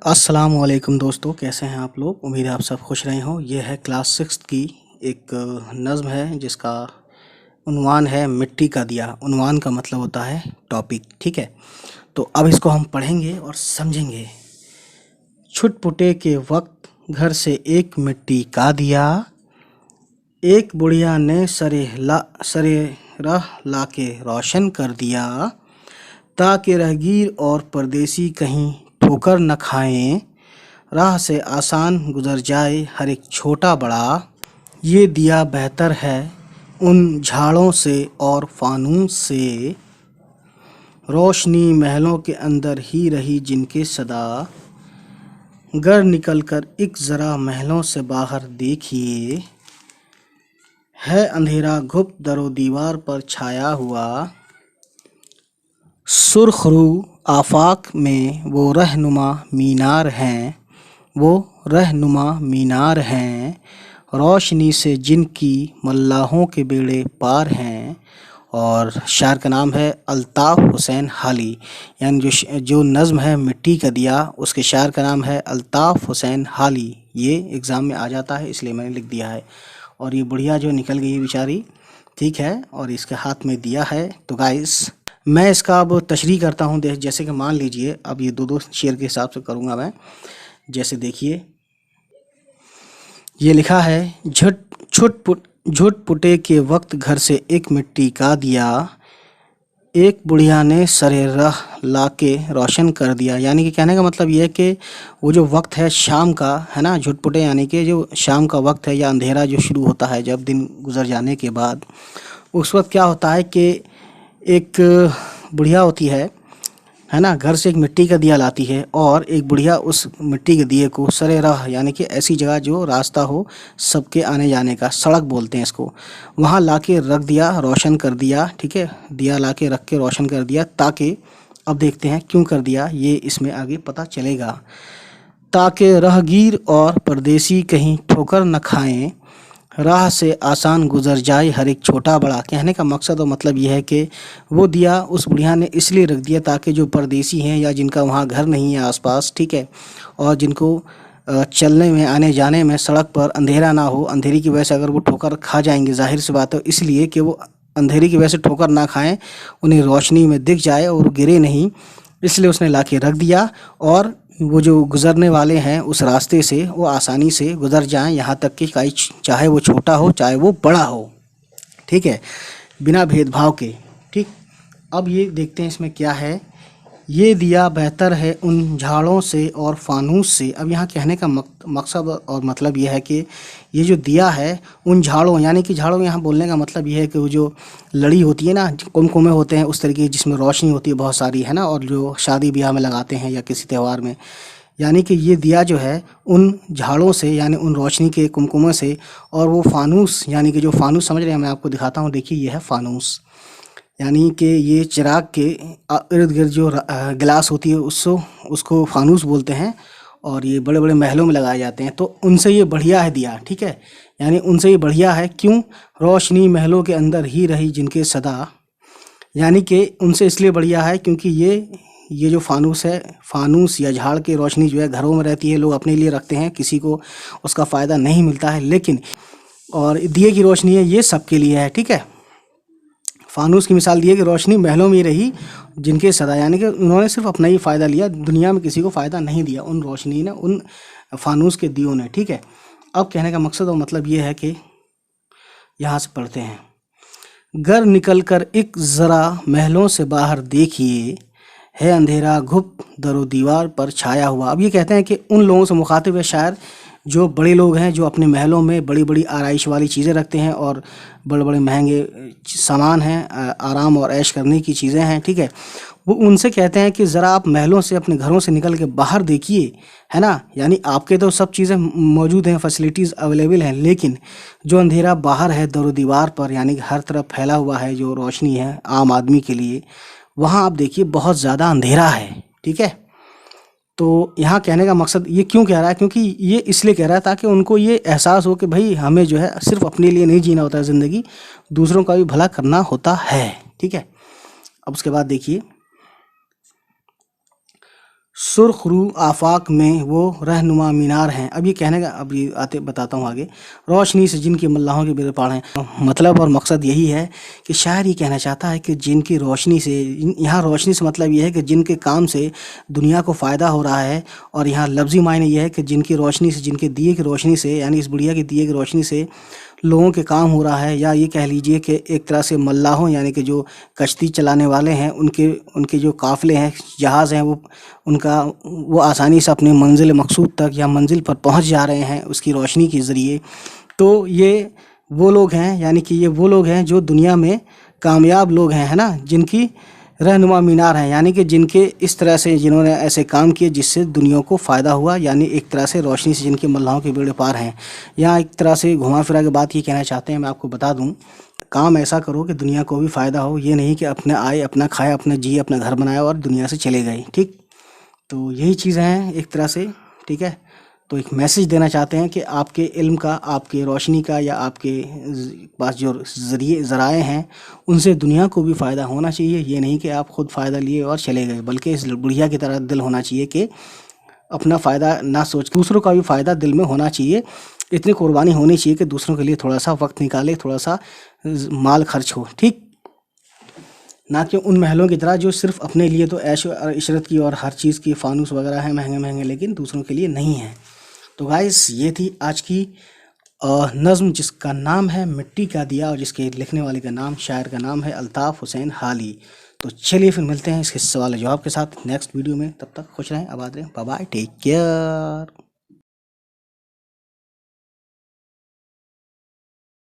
अस्सलामुअलैकुम दोस्तों, कैसे हैं आप लोग। उम्मीद है आप सब खुश रहे हों। यह है क्लास 6 की एक नज़्म है जिसका उन्वान है मिट्टी का दिया। उन्वान का मतलब होता है टॉपिक, ठीक है। तो अब इसको हम पढ़ेंगे और समझेंगे। छुटपुटे के वक्त घर से एक मिट्टी का दिया, एक बुढ़िया ने सरे राह लाके रोशन कर दिया, ताकि राहगीर और परदेसी कहीं ठोकर न खाएं, राह से आसान गुजर जाए हर एक छोटा बड़ा। ये दिया बेहतर है उन झाड़ों से और फानूस से, रोशनी महलों के अंदर ही रही जिनके सदा। घर निकल कर एक ज़रा महलों से बाहर देखिए, है अंधेरा गुप्त दरो दीवार पर छाया हुआ। सुर्खरू आफाक में वो रहनुमा मीनार हैं, वो रहनुमा मीनार हैं, रोशनी से जिनकी मल्लाहों के बेड़े पार हैं। और शायर का नाम है अल्ताफ़ हुसैन हाली। यानी जो नज़्म है मिट्टी का दिया, उसके शायर का नाम है अल्ताफ़ हुसैन हाली। ये एग्ज़ाम में आ जाता है इसलिए मैंने लिख दिया है। और ये बुढ़िया जो निकल गई बेचारी, ठीक है, और इसके हाथ में दिया है। तो गाइस, मैं इसका अब तशरीह करता हूँ। जैसे कि मान लीजिए, अब ये दो शेर के हिसाब से करूँगा मैं। जैसे देखिए, ये लिखा है, झुट पुटे के वक्त घर से एक मिट्टी का दिया, एक बुढ़िया ने सरे राह लाके रोशन कर दिया। यानी कि कहने का मतलब ये है कि वो जो वक्त है शाम का, है ना, झुटपुटे यानी कि जो शाम का वक्त है या अंधेरा जो शुरू होता है जब दिन गुजर जाने के बाद, उस वक्त क्या होता है कि एक बुढ़िया होती है ना, घर से एक मिट्टी का दिया लाती है और एक बुढ़िया उस मिट्टी के दिए को सरे राह यानी कि ऐसी जगह जो रास्ता हो सबके आने जाने का, सड़क बोलते हैं इसको, वहाँ लाके रख दिया, रोशन कर दिया, ठीक है। दिया लाके रख के रोशन कर दिया, ताकि अब देखते हैं क्यों कर दिया, ये इसमें आगे पता चलेगा। ताकि राहगीर और परदेसी कहीं ठोकर न खाएं, राह से आसान गुजर जाए हर एक छोटा बड़ा। कहने का मकसद और मतलब यह है कि वो दिया उस बुढ़िया ने इसलिए रख दिया ताकि जो परदेसी हैं या जिनका वहाँ घर नहीं है आसपास, ठीक है, और जिनको चलने में आने जाने में सड़क पर अंधेरा ना हो, अंधेरी की वजह से अगर वो ठोकर खा जाएंगे, जाहिर सी बात है, इसलिए कि वो अंधेरी की वजह से ठोकर ना खाएं, उन्हें रोशनी में दिख जाए और गिरे नहीं, इसलिए उसने ला के रख दिया। और वो जो गुज़रने वाले हैं उस रास्ते से वो आसानी से गुज़र जाएं, यहाँ तक कि चाहे वो छोटा हो चाहे वो बड़ा हो, ठीक है, बिना भेदभाव के, ठीक। अब ये देखते हैं इसमें क्या है। ये दिया बेहतर है उन झाड़ों से और फानूस से। अब यहाँ कहने का मकसद और मतलब ये है कि ये जो दिया है उन झाड़ों, यानी कि झाड़ों, यहाँ बोलने का मतलब ये है कि वो जो लड़ी होती है ना, कुमकुमे होते हैं उस तरीके जिसमें रोशनी होती है बहुत सारी, है ना, और जो शादी ब्याह में लगाते हैं या किसी त्यौहार में, यानी कि ये दिया जो है उन झाड़ों से यानी उन रोशनी के कुमकुमे से। और वो फानूस यानी कि जो फानूस समझ रहे हैं, मैं आपको दिखाता हूँ, देखिए ये है फानूस, यानी कि ये चिराग के इर्द गिर्द जो गिलास होती है उसको फानूस बोलते हैं। और ये बड़े बड़े महलों में लगाए जाते हैं। तो उनसे ये बढ़िया है दिया, ठीक है, यानी उनसे ये बढ़िया है। क्यों? रोशनी महलों के अंदर ही रही जिनके सदा, यानी कि उनसे इसलिए बढ़िया है क्योंकि ये जो फानूस है, फानूस या झाड़ की रोशनी जो है घरों में रहती है, लोग अपने लिए रखते हैं, किसी को उसका फ़ायदा नहीं मिलता है, लेकिन और दिए की रोशनी है ये सबके लिए है, ठीक है। फानूस की मिसाल दी है कि रोशनी महलों में ही रही जिनके सदा, यानी कि उन्होंने सिर्फ अपना ही फ़ायदा लिया, दुनिया में किसी को फ़ायदा नहीं दिया उन रोशनी ने, उन फानूस के दियों ने, ठीक है। अब कहने का मकसद और मतलब ये है कि यहाँ से पढ़ते हैं, घर निकल कर एक ज़रा महलों से बाहर देखिए, है अंधेरा गुप्त दरो दीवार पर छाया हुआ। अब ये कहते हैं कि उन लोगों से मुखातिब है शायर जो बड़े लोग हैं, जो अपने महलों में बड़ी बड़ी आराइश वाली चीज़ें रखते हैं और बड़े बड़े महंगे सामान हैं, आराम और ऐश करने की चीज़ें हैं, ठीक है। वो उनसे कहते हैं कि ज़रा आप महलों से, अपने घरों से निकल के बाहर देखिए, है ना, यानी आपके तो सब चीज़ें मौजूद हैं, फैसिलिटीज़ अवेलेबल हैं, लेकिन जो अंधेरा बाहर है दरो दीवार पर, यानी कि हर तरफ फैला हुआ है जो रोशनी है आम आदमी के लिए, वहाँ आप देखिए बहुत ज़्यादा अंधेरा है, ठीक है। तो यहाँ कहने का मकसद ये क्यों कह रहा है, क्योंकि ये इसलिए कह रहा है ताकि उनको ये एहसास हो कि भाई हमें जो है सिर्फ अपने लिए नहीं जीना होता है ज़िंदगी, दूसरों का भी भला करना होता है, ठीक है। अब उसके बाद देखिए, सुर्खरू आफाक में वो रहनुमा मीनार हैं। अब ये कहने का अब ये आते बताता हूँ आगे। रोशनी से जिनके मल्लाहों के बेड़े पार हैं। मतलब और मकसद यही है कि शायर ये कहना चाहता है कि जिनकी रोशनी से, यहाँ रोशनी से मतलब ये है कि जिनके काम से दुनिया को फ़ायदा हो रहा है, और यहाँ लफ्ज़ी मायने ये है कि जिनकी रोशनी से, जिनके दिए की रोशनी से, यानी इस बुढ़िया के दिए की रोशनी से लोगों के काम हो रहा है। या ये कह लीजिए कि एक तरह से मल्लाहों यानी कि जो कश्ती चलाने वाले हैं, उनके उनके जो काफ़िले हैं, जहाज़ हैं, वो आसानी से अपनी मंजिल मकसूद तक या मंजिल पर पहुंच जा रहे हैं उसकी रोशनी के ज़रिए। तो ये वो लोग हैं, यानी कि ये वो लोग हैं जो दुनिया में कामयाब लोग हैं, है ना, जिनकी रहनुमा मीनार हैं, यानी कि जिनके इस तरह से जिन्होंने ऐसे काम किए जिससे दुनिया को फ़ायदा हुआ, यानी एक तरह से रोशनी से जिनके मल्लाहों के बेड़े पार हैं। यहाँ एक तरह से घुमा फिरा के बात ये कहना चाहते हैं, मैं आपको बता दूं, काम ऐसा करो कि दुनिया को भी फ़ायदा हो, ये नहीं कि अपने आए, अपना खाए, अपना जिए, अपना घर बनाए और दुनिया से चले गए। ठीक, तो यही चीज़ें हैं एक तरह से। ठीक है, तो एक मैसेज देना चाहते हैं कि आपके इल्म का, आपके रोशनी का, या आपके पास जो ज़राए हैं उनसे दुनिया को भी फ़ायदा होना चाहिए। ये नहीं कि आप खुद फ़ायदा लिए और चले गए, बल्कि इस बुढ़िया की तरह दिल होना चाहिए कि अपना फ़ायदा ना सोच, दूसरों का भी फ़ायदा दिल में होना चाहिए। इतनी कुर्बानी होनी चाहिए कि दूसरों के लिए थोड़ा सा वक्त निकाले, थोड़ा सा माल खर्च हो। ठीक, ना कि उन महलों की तरह जो सिर्फ अपने लिए तो ऐश और इशरत की और हर चीज़ की फानूस वगैरह है महंगे महंगे, लेकिन दूसरों के लिए नहीं है। तो गाइस, ये थी आज की नज़्म जिसका नाम है मिट्टी का दिया, और जिसके लिखने वाले का नाम, शायर का नाम है अल्ताफ़ हुसैन हाली। तो चलिए फिर मिलते हैं इसके सवाल जवाब के साथ नेक्स्ट वीडियो में। तब तक खुश रहें, आबाद रहें, बाय बाय, टेक केयर।